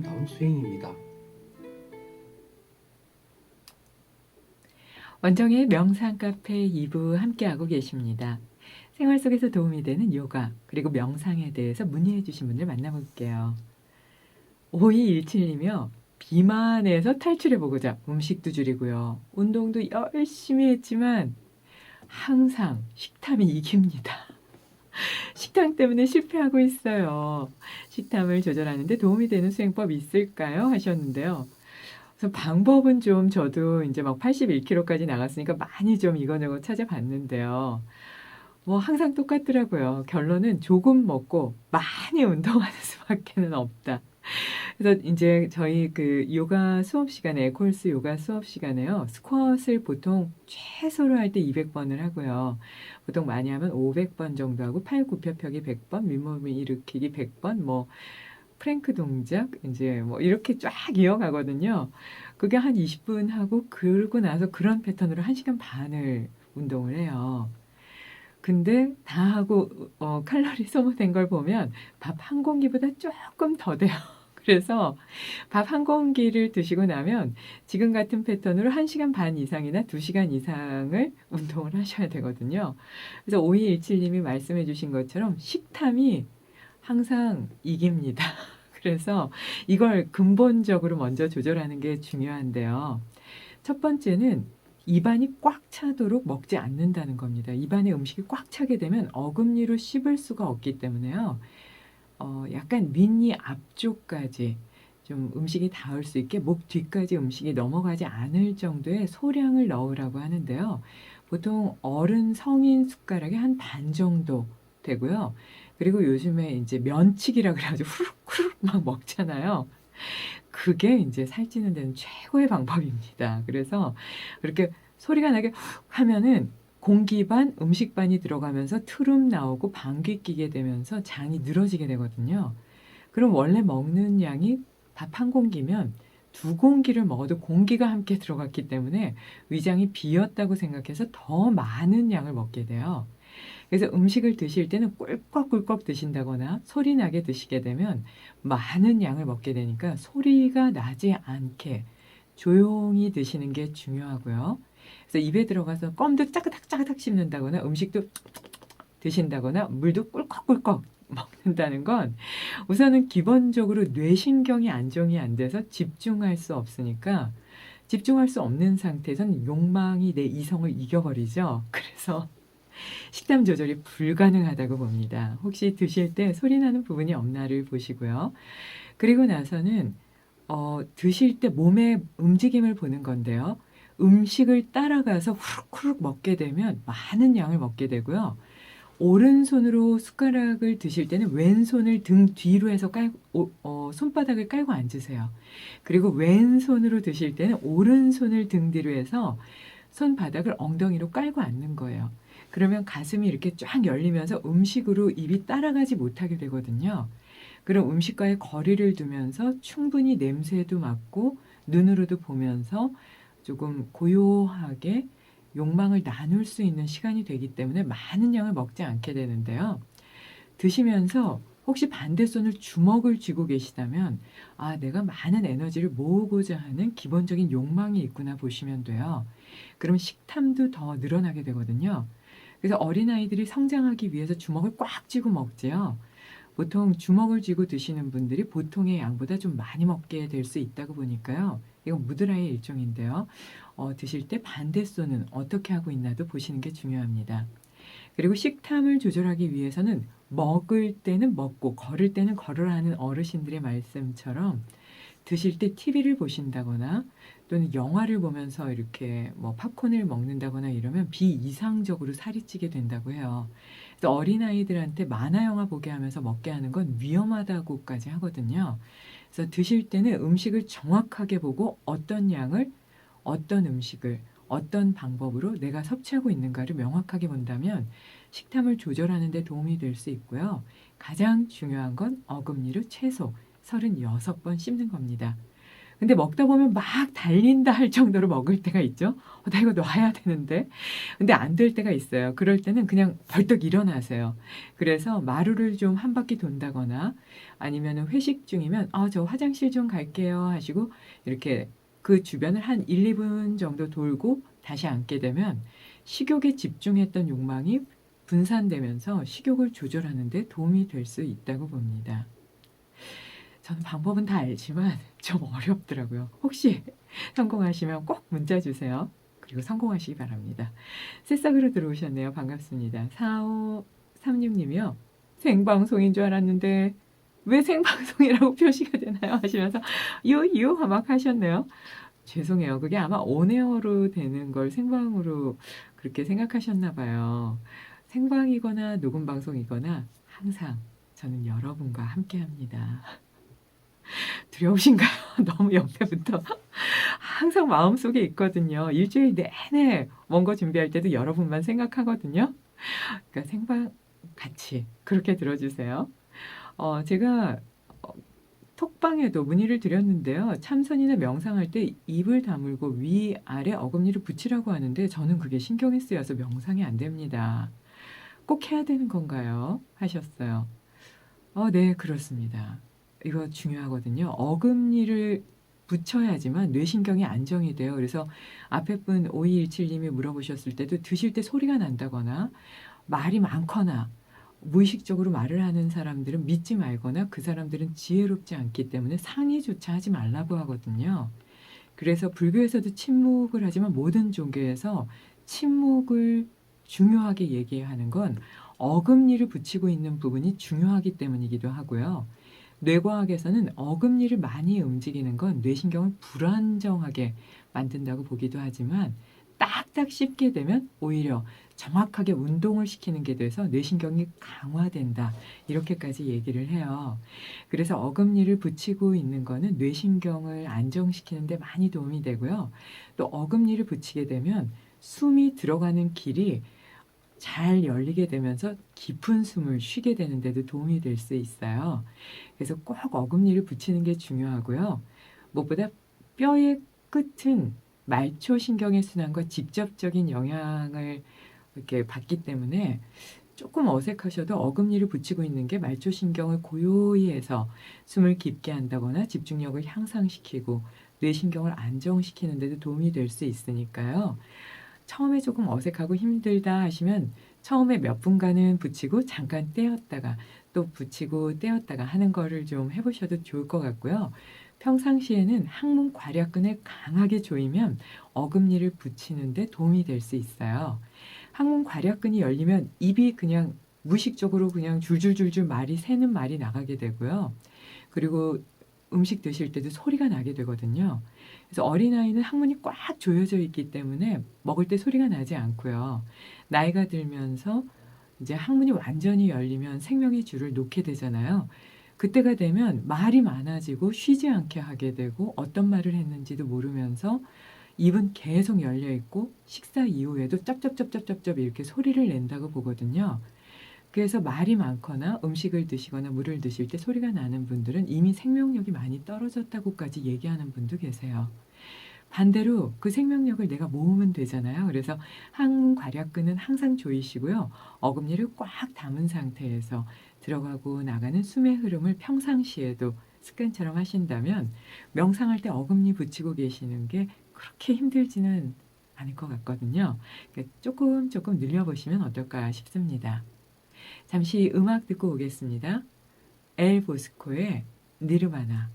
아름다운 스윙입니다. 원정의 명상 카페 2부 함께하고 계십니다. 생활 속에서 도움이 되는 요가 그리고 명상에 대해서 문의해 주신 분들 만나볼게요. 5217님이요. 비만에서 탈출해보고자 음식도 줄이고요. 운동도 열심히 했지만 항상 식탐이 이깁니다. 식탐 때문에 실패하고 있어요. 식탐을 조절하는데 도움이 되는 수행법 있을까요? 하셨는데요. 그래서 방법은 좀 저도 이제 막 81kg까지 나갔으니까 많이 좀 이거저거 찾아봤는데요. 뭐 항상 똑같더라고요. 결론은 조금 먹고 많이 운동하는 수밖에는 없다. 그래서 이제 저희 그 요가 수업 시간에, 에콜스 요가 수업 시간에요. 스쿼트를 보통 최소로 할 때 200번을 하고요. 보통 많이 하면 500번 정도 하고 팔 굽혀 펴기 100번, 윗몸 일으키기 100번, 뭐 프랭크 동작 이제 뭐 이렇게 쫙 이어가거든요. 그게 한 20분 하고 그러고 나서 그런 패턴으로 1시간 반을 운동을 해요. 근데 다 하고 칼로리 소모된 걸 보면 밥 한 공기보다 조금 더 돼요. 그래서 밥 한 공기를 드시고 나면 지금 같은 패턴으로 1시간 반 이상이나 2시간 이상을 운동을 하셔야 되거든요. 그래서 5217님이 말씀해 주신 것처럼 식탐이 항상 이깁니다. 그래서 이걸 근본적으로 먼저 조절하는 게 중요한데요. 첫 번째는 입안이 꽉 차도록 먹지 않는다는 겁니다. 입안에 음식이 꽉 차게 되면 어금니로 씹을 수가 없기 때문에요. 약간 밑니 앞쪽까지 좀 음식이 닿을 수 있게 목 뒤까지 음식이 넘어가지 않을 정도의 소량을 넣으라고 하는데요. 보통 어른 성인 숟가락의 한 반 정도 되고요. 그리고 요즘에 이제 면치기라 그래가지고 후루룩 막 먹잖아요. 그게 이제 살찌는 데는 최고의 방법입니다. 그래서 그렇게 소리가 나게 훅 하면은 공기 반, 음식 반이 들어가면서 트름 나오고 방귀 끼게 되면서 장이 늘어지게 되거든요. 그럼 원래 먹는 양이 밥 한 공기면 2공기를 먹어도 공기가 함께 들어갔기 때문에 위장이 비었다고 생각해서 더 많은 양을 먹게 돼요. 그래서 음식을 드실 때는 꿀꺽꿀꺽 드신다거나 소리 나게 드시게 되면 많은 양을 먹게 되니까 소리가 나지 않게 조용히 드시는 게 중요하고요. 그래서 입에 들어가서 껌도 짜그닥짜그닥 씹는다거나 음식도 드신다거나 물도 꿀꺽꿀꺽 먹는다는 건 우선은 기본적으로 뇌신경이 안정이 안 돼서 집중할 수 없으니까 집중할 수 없는 상태에선 욕망이 내 이성을 이겨버리죠. 그래서 식단 조절이 불가능하다고 봅니다. 혹시 드실 때 소리 나는 부분이 없나를 보시고요. 그리고 나서는 드실 때 몸의 움직임을 보는 건데요. 음식을 따라가서 후룩후룩 먹게 되면 많은 양을 먹게 되고요. 오른손으로 숟가락을 드실 때는 왼손을 등 뒤로 해서 손바닥을 깔고 앉으세요. 그리고 왼손으로 드실 때는 오른손을 등 뒤로 해서 손바닥을 엉덩이로 깔고 앉는 거예요. 그러면 가슴이 이렇게 쫙 열리면서 음식으로 입이 따라가지 못하게 되거든요. 그럼 음식과의 거리를 두면서 충분히 냄새도 맡고 눈으로도 보면서 조금 고요하게 욕망을 나눌 수 있는 시간이 되기 때문에 많은 양을 먹지 않게 되는데요. 드시면서 혹시 반대손을 주먹을 쥐고 계시다면 아, 내가 많은 에너지를 모으고자 하는 기본적인 욕망이 있구나 보시면 돼요. 그럼 식탐도 더 늘어나게 되거든요. 그래서 어린아이들이 성장하기 위해서 주먹을 꽉 쥐고 먹지요. 보통 주먹을 쥐고 드시는 분들이 보통의 양보다 좀 많이 먹게 될 수 있다고 보니까요. 이건 무드라의 일종인데요. 드실 때 반대손은 어떻게 하고 있나도 보시는 게 중요합니다. 그리고 식탐을 조절하기 위해서는 먹을 때는 먹고 걸을 때는 걸으라는 어르신들의 말씀처럼 드실 때 TV를 보신다거나 또는 영화를 보면서 이렇게 뭐 팝콘을 먹는다거나 이러면 비이상적으로 살이 찌게 된다고 해요. 그래서 어린아이들한테 만화 영화 보게 하면서 먹게 하는 건 위험하다고까지 하거든요. 그래서 드실 때는 음식을 정확하게 보고 어떤 양을 어떤 음식을 어떤 방법으로 내가 섭취하고 있는가를 명확하게 본다면 식탐을 조절하는 데 도움이 될 수 있고요. 가장 중요한 건 어금니로 최소 36번 씹는 겁니다. 근데 먹다 보면 막 달린다 할 정도로 먹을 때가 있죠. 나 이거 놔야 되는데. 근데 안 될 때가 있어요. 그럴 때는 그냥 벌떡 일어나세요. 그래서 마루를 좀 한 바퀴 돈다거나 아니면 회식 중이면 저 화장실 좀 갈게요 하시고 이렇게 그 주변을 한 1, 2분 정도 돌고 다시 앉게 되면 식욕에 집중했던 욕망이 분산되면서 식욕을 조절하는 데 도움이 될 수 있다고 봅니다. 저는 방법은 다 알지만 좀 어렵더라고요. 혹시 성공하시면 꼭 문자 주세요. 그리고 성공하시기 바랍니다. 새싹으로 들어오셨네요. 반갑습니다. 4536님이요. 생방송인 줄 알았는데 왜 생방송이라고 표시가 되나요? 하시면서 유유 막 하셨네요. 죄송해요. 그게 아마 온에어로 되는 걸 생방으로 그렇게 생각하셨나 봐요. 생방이거나 녹음 방송이거나 항상 저는 여러분과 함께 합니다. 두려우신가요? 너무 옆에부터 항상 마음속에 있거든요. 일주일 내내 원고 준비할 때도 여러분만 생각하거든요. 그러니까 생방 같이 그렇게 들어주세요. 제가 톡방에도 문의를 드렸는데요. 참선이나 명상할 때 입을 다물고 위아래 어금니를 붙이라고 하는데 저는 그게 신경이 쓰여서 명상이 안 됩니다. 꼭 해야 되는 건가요? 하셨어요. 네, 그렇습니다. 이거 중요하거든요. 어금니를 붙여야지만 뇌신경이 안정이 돼요. 그래서 앞에 분 5217님이 물어보셨을 때도 드실 때 소리가 난다거나 말이 많거나 무의식적으로 말을 하는 사람들은 믿지 말거나 그 사람들은 지혜롭지 않기 때문에 상의조차 하지 말라고 하거든요. 그래서 불교에서도 침묵을 하지만 모든 종교에서 침묵을 중요하게 얘기하는 건 어금니를 붙이고 있는 부분이 중요하기 때문이기도 하고요. 뇌과학에서는 어금니를 많이 움직이는 건 뇌신경을 불안정하게 만든다고 보기도 하지만 딱딱 씹게 되면 오히려 정확하게 운동을 시키는 게 돼서 뇌신경이 강화된다. 이렇게까지 얘기를 해요. 그래서 어금니를 붙이고 있는 거는 뇌신경을 안정시키는 데 많이 도움이 되고요. 또 어금니를 붙이게 되면 숨이 들어가는 길이 잘 열리게 되면서 깊은 숨을 쉬게 되는 데도 도움이 될 수 있어요. 그래서 꼭 어금니를 붙이는 게 중요하고요. 무엇보다 뼈의 끝은 말초신경의 순환과 직접적인 영향을 이렇게 받기 때문에 조금 어색하셔도 어금니를 붙이고 있는 게 말초신경을 고요히 해서 숨을 깊게 한다거나 집중력을 향상시키고 뇌신경을 안정시키는 데도 도움이 될 수 있으니까요. 처음에 조금 어색하고 힘들다 하시면 처음에 몇 분간은 붙이고 잠깐 떼었다가 또 붙이고 떼었다가 하는 거를 좀 해보셔도 좋을 것 같고요. 평상시에는 항문 괄약근을 강하게 조이면 어금니를 붙이는데 도움이 될 수 있어요. 항문 괄약근이 열리면 입이 그냥 무의식적으로 그냥 줄줄줄줄 말이 새는 말이 나가게 되고요. 그리고 음식 드실 때도 소리가 나게 되거든요. 그래서 어린아이는 항문이 꽉 조여져 있기 때문에 먹을 때 소리가 나지 않고요. 나이가 들면서 이제 항문이 완전히 열리면 생명의 줄을 놓게 되잖아요. 그때가 되면 말이 많아지고 쉬지 않게 하게 되고 어떤 말을 했는지도 모르면서 입은 계속 열려 있고 식사 이후에도 쩝쩝쩝쩝쩝 이렇게 소리를 낸다고 보거든요. 그래서 말이 많거나 음식을 드시거나 물을 드실 때 소리가 나는 분들은 이미 생명력이 많이 떨어졌다고까지 얘기하는 분도 계세요. 반대로 그 생명력을 내가 모으면 되잖아요. 그래서 항문 괄약근은 항상 조이시고요. 어금니를 꽉 담은 상태에서 들어가고 나가는 숨의 흐름을 평상시에도 습관처럼 하신다면 명상할 때 어금니 붙이고 계시는 게 그렇게 힘들지는 않을 것 같거든요. 그러니까 조금 늘려보시면 어떨까 싶습니다. 잠시 음악 듣고 오겠습니다. 엘 보스코의 니르바나.